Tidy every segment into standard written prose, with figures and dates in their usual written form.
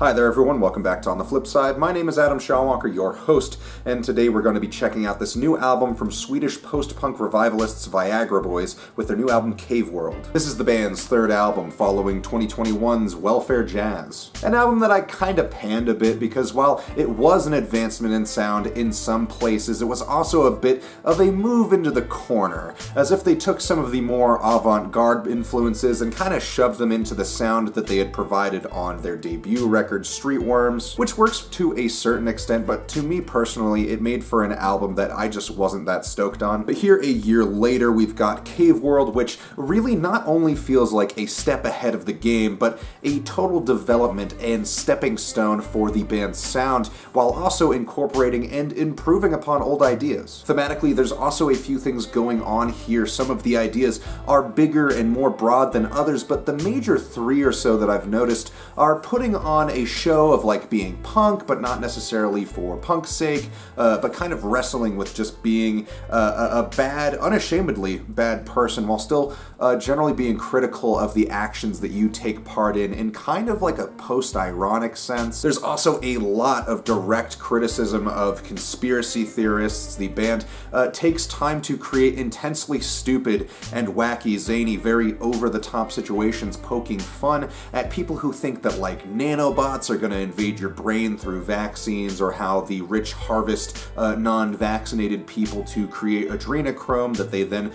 Hi there everyone, welcome back to On the Flip Side. My name is Adam Shawwalker, your host, and today we're going to be checking out this new album from Swedish post-punk revivalists Viagra Boys with their new album Cave World. This is the band's third album following 2021's Welfare Jazz. An album that I kinda panned a bit because while it was an advancement in sound in some places, it was also a bit of a move into the corner, as if they took some of the more avant-garde influences and kinda shoved them into the sound that they had provided on their debut record Streetworms, which works to a certain extent, but to me personally, it made for an album that I just wasn't that stoked on. But here a year later, we've got Cave World, which really not only feels like a step ahead of the game, but a total development and stepping stone for the band's sound, while also incorporating and improving upon old ideas. Thematically, there's also a few things going on here. Some of the ideas are bigger and more broad than others, but the major three or so that I've noticed are putting on a show of like being punk, but not necessarily for punk's sake, but kind of wrestling with just being a bad, unashamedly bad person, while still generally being critical of the actions that you take part in kind of like a post-ironic sense. There's also a lot of direct criticism of conspiracy theorists. The band takes time to create intensely stupid and wacky, zany, very over-the-top situations, poking fun at people who think that like nanobots are going to invade your brain through vaccines, or how the rich harvest non-vaccinated people to create adrenochrome that they then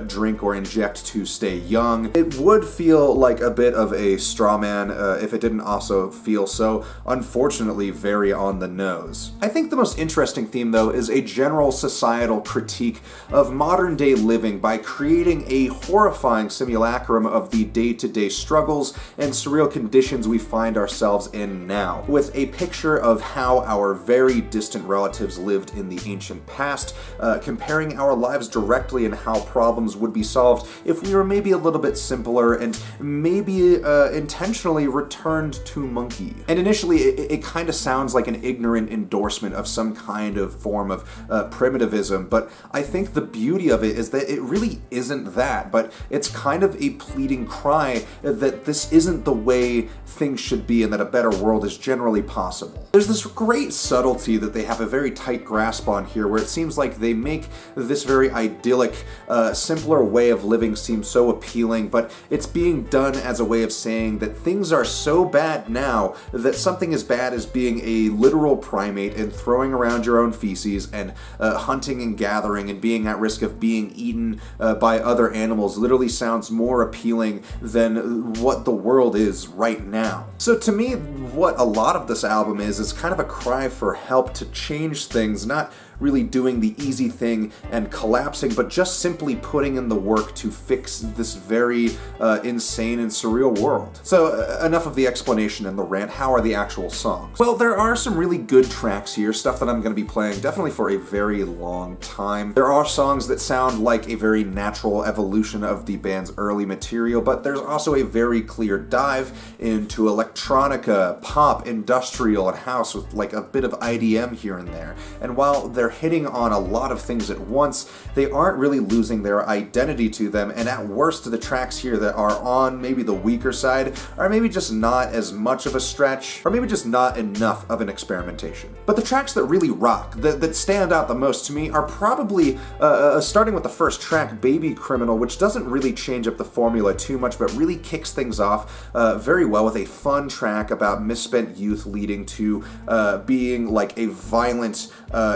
drink or inject to stay young. It would feel like a bit of a straw man if it didn't also feel so, unfortunately, very on the nose. I think the most interesting theme, though, is a general societal critique of modern-day living by creating a horrifying simulacrum of the day-to-day struggles and surreal conditions we find ourselves in now, with a picture of how our very distant relatives lived in the ancient past, comparing our lives directly and how problems would be solved if we were maybe a little bit simpler and maybe intentionally returned to monkey. And initially it kind of sounds like an ignorant endorsement of some kind of form of primitivism, but I think the beauty of it is that it really isn't that, but it's kind of a pleading cry that this isn't the way things should be and that a better world is generally possible. There's this great subtlety that they have a very tight grasp on here, where it seems like they make this very idyllic, simpler way of living seem so appealing, but it's being done as a way of saying that things are so bad now that something as bad as being a literal primate and throwing around your own feces and hunting and gathering and being at risk of being eaten by other animals literally sounds more appealing than what the world is right now. So to me, what a lot of this album is kind of a cry for help to change things, not really doing the easy thing and collapsing, but just simply putting in the work to fix this very insane and surreal world. So enough of the explanation and the rant. How are the actual songs? Well, there are some really good tracks here, stuff that I'm going to be playing definitely for a very long time. There are songs that sound like a very natural evolution of the band's early material, but there's also a very clear dive into electronica, pop, industrial, and house with like a bit of IDM here and there. And while they're hitting on a lot of things at once, they aren't really losing their identity to them, and at worst the tracks here that are on maybe the weaker side are maybe just not as much of a stretch, or maybe just not enough of an experimentation. But the tracks that really rock, that stand out the most to me, are probably starting with the first track, Baby Criminal, which doesn't really change up the formula too much, but really kicks things off very well with a fun track about misspent youth leading to being like a violent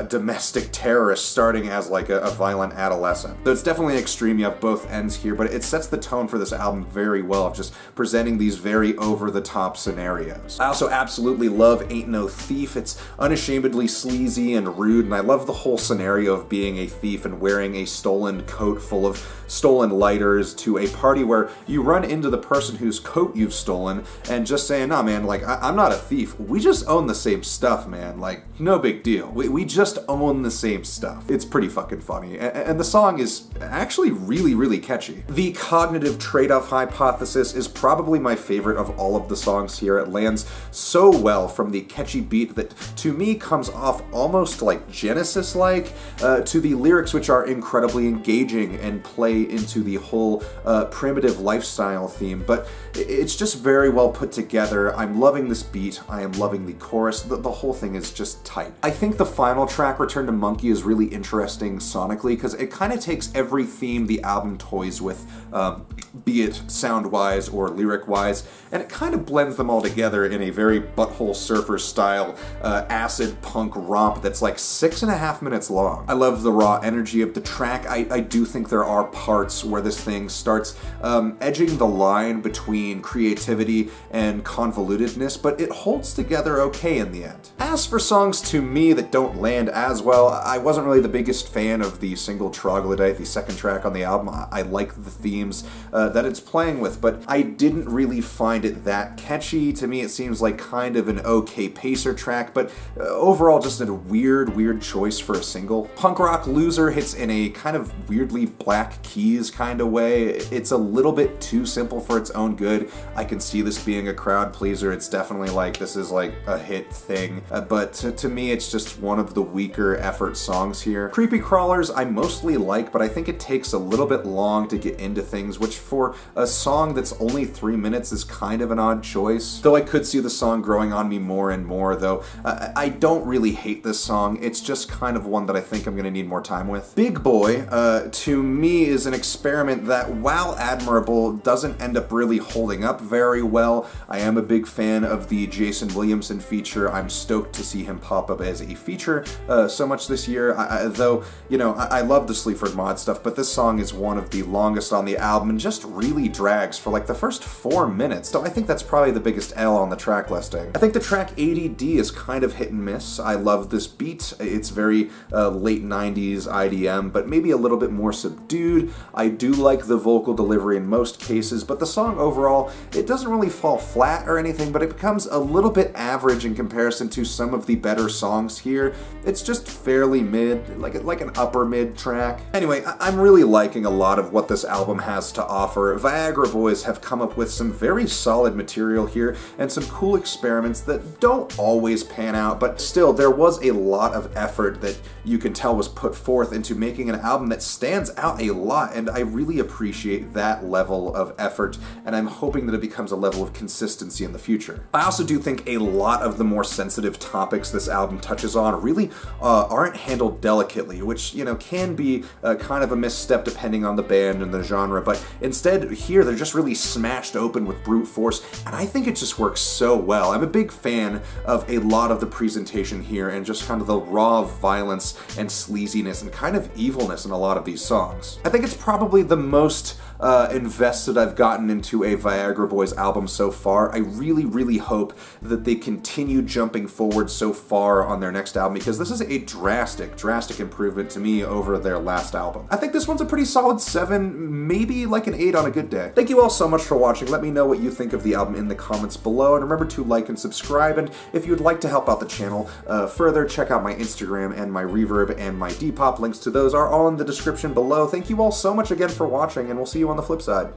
domestic terrorist starting as like a violent adolescent. So it's definitely an extreme, you have both ends here, but it sets the tone for this album very well of just presenting these very over-the-top scenarios. I also absolutely love Ain't No Thief. It's unashamedly sleazy and rude, and I love the whole scenario of being a thief and wearing a stolen coat full of stolen lighters to a party where you run into the person whose coat you've stolen and just saying, nah man, like I'm not a thief, we just own the same stuff, man, like no big deal. We just own doing the same stuff. It's pretty fucking funny, and the song is actually really, really catchy. The cognitive trade-off hypothesis is probably my favorite of all of the songs here. It lands so well from the catchy beat that, to me, comes off almost like Genesis-like, to the lyrics, which are incredibly engaging and play into the whole primitive lifestyle theme, but it's just very well put together. I'm loving this beat, I am loving the chorus, the whole thing is just tight. I think the final track, Return to Monkey, is really interesting sonically, because it kind of takes every theme the album toys with, be it sound-wise or lyric-wise, and it kind of blends them all together in a very Butthole Surfer style acid punk romp that's like 6.5 minutes long. I love the raw energy of the track. I do think there are parts where this thing starts edging the line between creativity and convolutedness, but it holds together okay in the end. As for songs to me that don't land as well, I wasn't really the biggest fan of the single Troglodyte, the second track on the album. I like the themes that it's playing with, but I didn't really find it that catchy. To me, it seems like kind of an okay pacer track, but overall just a weird choice for a single. Punk Rock Loser hits in a kind of weirdly Black Keys kind of way. It's a little bit too simple for its own good. I can see this being a crowd pleaser. It's definitely like, this is like a hit thing, but to me it's just one of the weaker effort songs here. Creepy Crawlers I mostly like, but I think it takes a little bit long to get into things, which for a song that's only 3 minutes is kind of an odd choice. Though I could see the song growing on me more and more, though I don't really hate this song. It's just kind of one that I think I'm gonna need more time with. Big Boy, to me, is an experiment that, while admirable, doesn't end up really holding up very well. I am a big fan of the Jason Williamson feature. I'm stoked to see him pop up as a feature so much this year, though, you know, I love the Sleaford Mod stuff, but this song is one of the longest on the album and just really drags for like the first 4 minutes, so I think that's probably the biggest L on the track listing. I think the track ADD is kind of hit and miss. I love this beat. It's very late 90s IDM, but maybe a little bit more subdued. I do like the vocal delivery in most cases, but the song overall, it doesn't really fall flat or anything, but it becomes a little bit average in comparison to some of the better songs here. It's just fairly mid, like an upper mid track. Anyway, I'm really liking a lot of what this album has to offer. Viagra Boys have come up with some very solid material here and some cool experiments that don't always pan out, but still, there was a lot of effort that you can tell was put forth into making an album that stands out a lot, and I really appreciate that level of effort, and I'm hoping that it becomes a level of consistency in the future. I also do think a lot of the more sensitive topics this album touches on really aren't handled delicately, which, you know, can be kind of a misstep depending on the band and the genre, but instead here they're just really smashed open with brute force, and I think it just works so well. I'm a big fan of a lot of the presentation here and just kind of the raw violence and sleaziness and kind of evilness in a lot of these songs. I think it's probably the most invested I've gotten into a Viagra Boys album so far. I really hope that they continue jumping forward so far on their next album, because this is a drastic improvement to me over their last album. I think this one's a pretty solid 7, maybe like an 8 on a good day. Thank you all so much for watching. Let me know what you think of the album in the comments below, and remember to like and subscribe, and if you would like to help out the channel further, check out my Instagram and my Reverb and my Depop. Links to those are all in the description below. Thank you all so much again for watching, and we'll see you on the flip side.